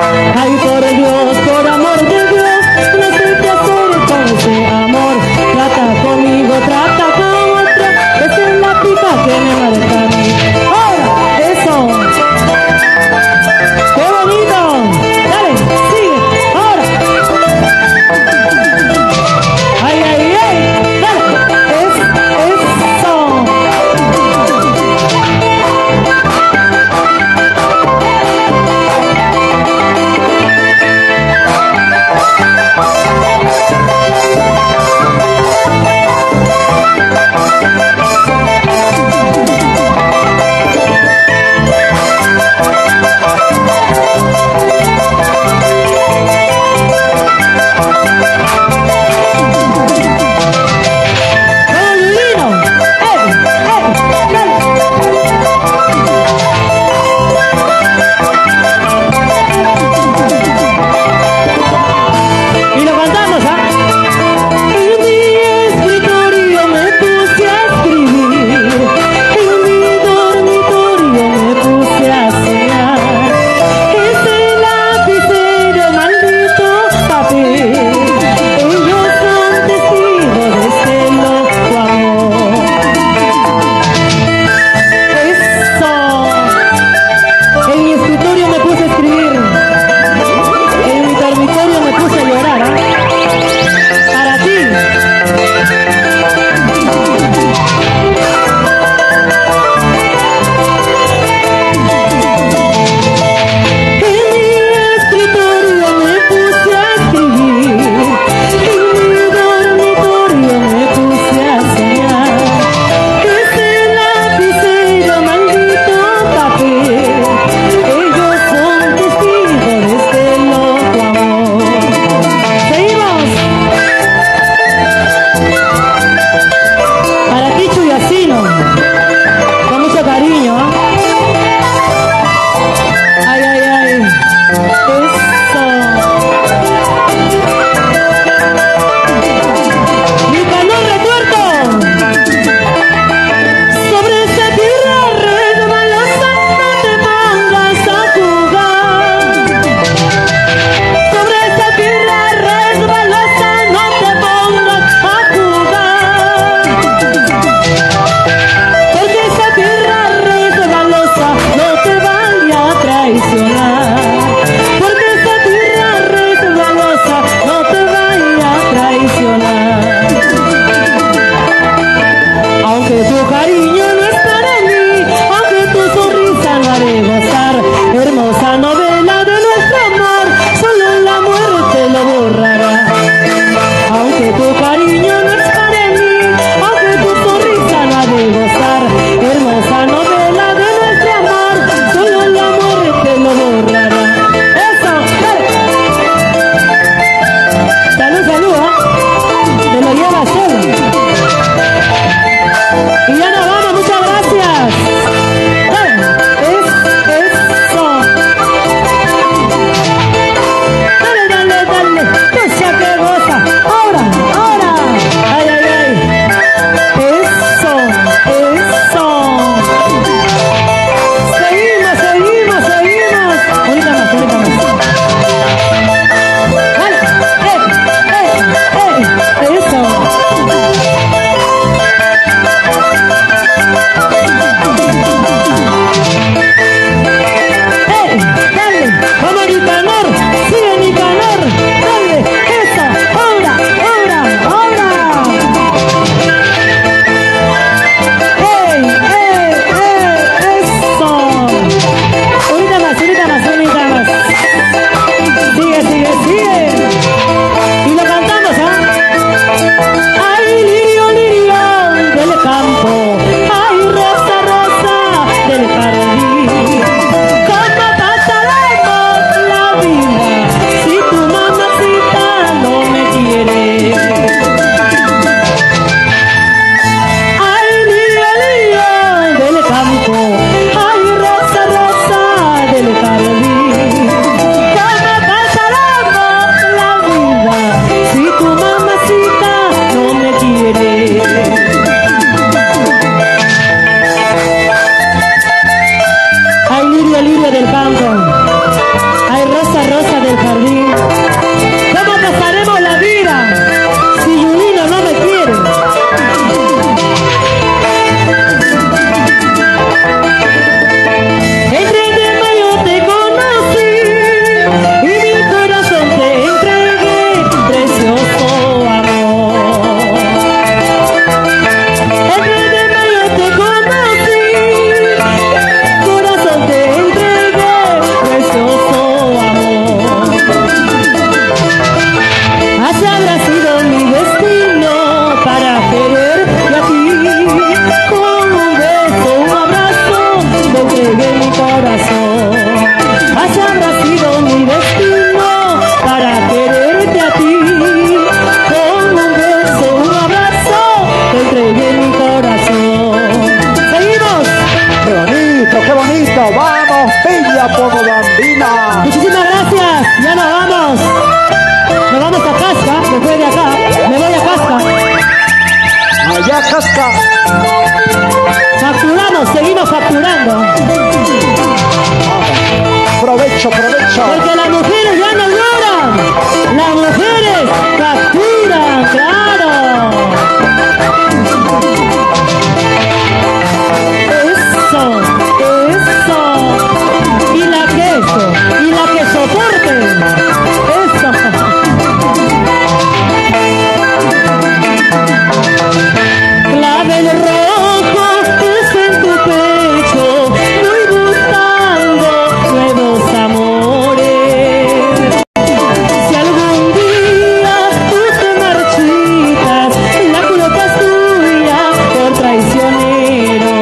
Ay, por Dios, por amor de Dios, no sé qué hacer con ese amor. Trata conmigo, trata con otro, esa es la pica que me marca a mí. ¡Ahora! ¡Eso! ¡Qué bonito! ¡Dale! ¡Sigue! ¡Ahora! ¡Ay, ay, ay! ¡Dale! ¡Eso! esa rosa del jardín. ¿Cómo pasaremos la vida si Yulino no me quiere? Entre de mayo te conocí y mi corazón te entregué, precioso amor. Entre de mayo te conocí, corazón te entregué, precioso amor. Así habrá sido mi destino para quererte a ti. Con un beso, un abrazo, te entregué mi corazón. Así habrá sido mi destino para quererte a ti. Con un beso, un abrazo, te entregué mi corazón. ¡Seguimos! ¡Qué bonito, qué bonito! ¡Vamos, bella como bambina! Muchísimas gracias, ya nos vamos. Nos vamos a Casca, después de acá, me voy a Casca. Allá, Casca. Facturamos, seguimos facturando. Provecho, provecho. Porque las mujeres ya no lloran, las mujeres facturan, claro. Eso, eso. Y la que soporte. Eso. Clavel rojo puse en tu pecho, voy buscando nuevos amores. Si algún día tú te marchitas, la culpa es tuya por traicionero.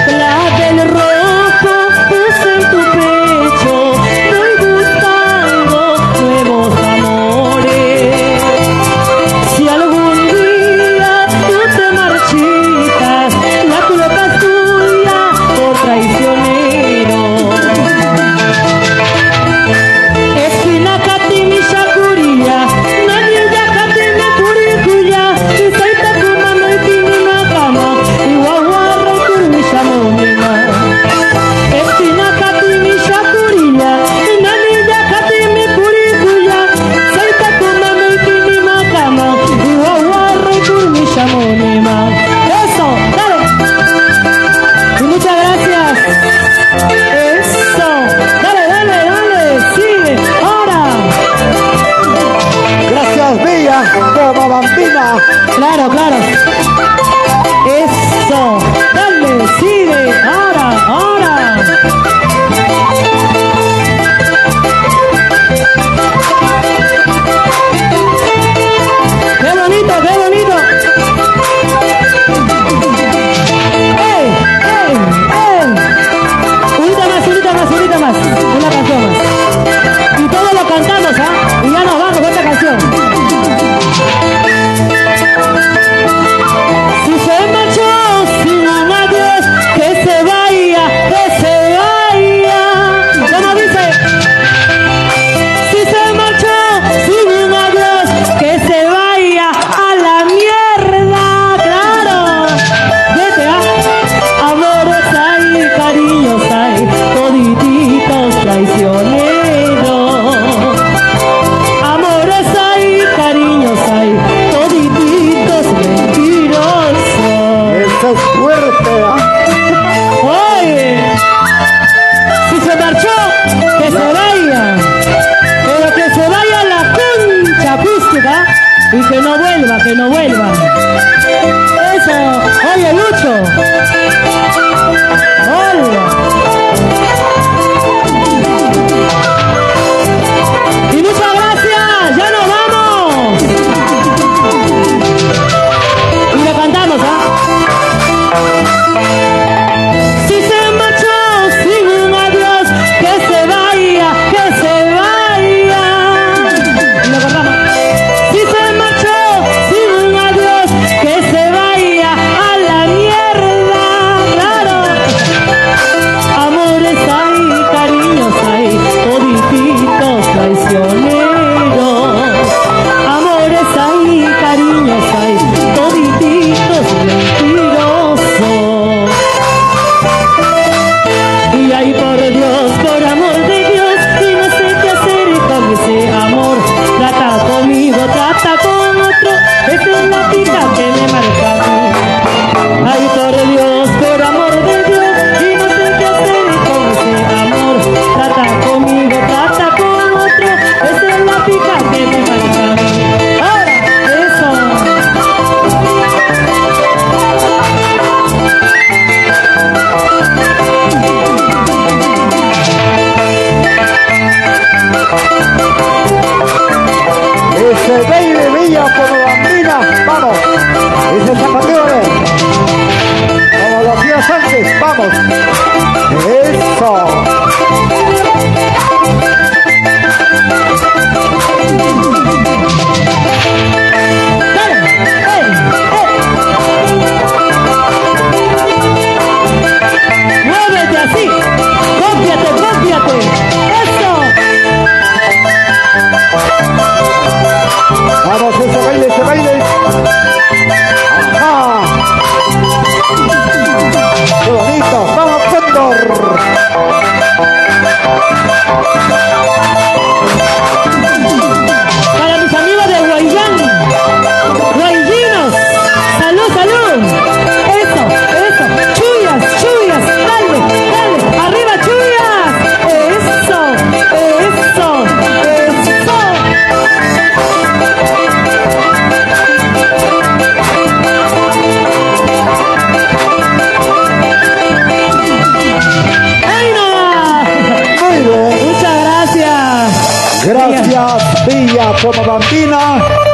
Clavel rojo puse en tu pecho, voy buscando nuevos amores. Si algún día tú te marchitas, la culpa es tuya por traicionero. Espinacati mi shakuria, nadie yakati mi curikuya, y saita kumano y tini makama, y wawarra y kurmi shamonima. Espinacati mi shakuria, nadie yakati mi curikuya, saita kumano y tini makama, y wawarra y kurmi shamonima. Eso, dale. Y muchas gracias. Eso, dale, dale, dale, sigue, ahora. Gracias, bella como bambina. Claro, claro. Eso, dale, sigue, ahora, ahora. ¡Qué bonito, qué bonito! ¡Ey, ey, ey! Unita más, unita más, unita más. Una canción más. Y todos lo cantamos, ¿ah? Y ya nos vamos con esta canción. Si se marchó sin un adiós, que se vaya, que se vaya. ¿Cómo dice? Si se marchó sin un adiós, que se vaya a la mierda, claro. Vete, ¿ah? Amores hay, cariños hay, todititos traicioneros. Amores hay, cariños hay, todititos mentirosos. Eso es fuerte, ¿ah? Oye, si se marchó, que se vaya, pero que se vaya a la concha acústica y que no vuelva, que no vuelva. Eso, oye Lucho, hola. Y muchas gracias, ya nos vamos. Y lo cantamos, ¿ah? Si se marchó sin un adiós, que se vaya, que se vaya. Y lo cantamos. Si se marchó sin un adiós, Eso. Muévete así, cómpiate, cómpiate, eso. Vamos, ese baile, ese baile. Ajá. Qué bonito. Vamos, Cóndor. Para mis amigos de Guayán, guayinos, salud, salud. Eso, eso, chuyas, chuyas, dale, dale, arriba chuyas. Eso, eso, eso. ¡Ay, no! Muy bien. Muchas gracias. Gracias, Villa Pomabambina.